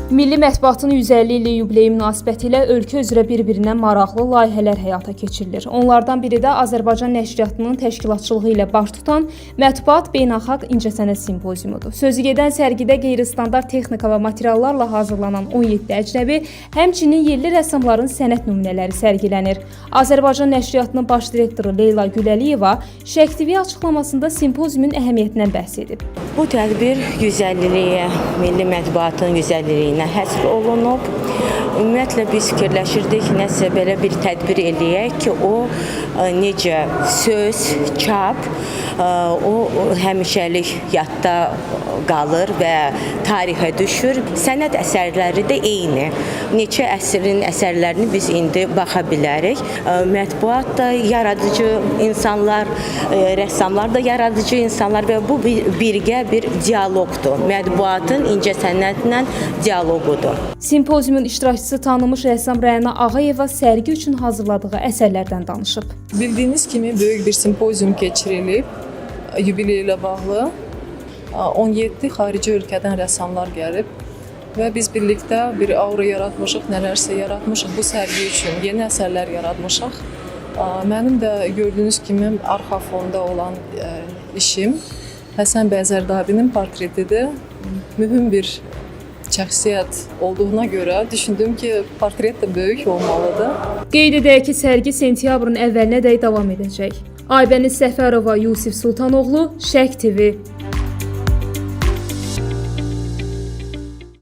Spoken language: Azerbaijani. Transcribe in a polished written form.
Milli Mətbuatın 150 illik yubileyi münasibətilə ölkə üzrə bir-birinə maraqlı layihələr həyata keçirilir. Onlardan biri də Azərbaycan nəşriyyatının təşkilatçılığı ilə baş tutan Mətbuat Beynəlxalq İncəsənət Simpoziumudur. Sözügedən sərgidə qeyri-standart texnika və materiallarla hazırlanan 17 əcnəbi, həmçinin yerli rəssamların sənət nümunələri sərgilənir. Azərbaycan nəşriyyatının baş direktoru Leyla Güləliyeva Şərq TV açıqlamasında simpoziumun əhəmiyyətindən bəhs edib. Bu tədbir 150-liyə, milli mətbuatın 150-liyinə həsr olunub. Ümumiyyətlə biz fikirləşirdik, nəsə belə bir tədbir eləyək ki, o necə söz, çap, o həmişəlik yadda qalır və tarixə düşür. Sənət əsərləri də eyni. Neçə əsrin əsərlərini biz indi baxa bilərik. Mətbuat da yaradıcı insanlar, rəssamlar da yaradıcı insanlar və bu birgə bir dialoqdur. Mətbuatın incəsənətlə dialoqudur. Simpoziumun iştirakçısı tanınmış rəssam Rəna Ağayeva sərgi üçün hazırladığı əsərlərdən danışıb. Bildiyiniz kimi böyük bir simpozium keçirilib, yubileyi ilə bağlı. 17 xarici ölkədən rəssamlar gəlib və biz birlikdə bir aura yaratmışıq, nələrsə yaratmışıq bu sərgi üçün, yeni əsərlər yaratmışıq. Mənim də gördüyünüz kimi arxa fonda olan işim Həsən bəy Zərdabinin portretidir. Mühüm bir şəxsiyyət olduğuna görə düşündüm ki, portret də böyük olmalıdır. Qeyd edək ki, sərgi sentyabrın əvvəlinədək davam edəcək. Aybəniz Səfərova, Yusif Sultanoğlu, Şərq TV.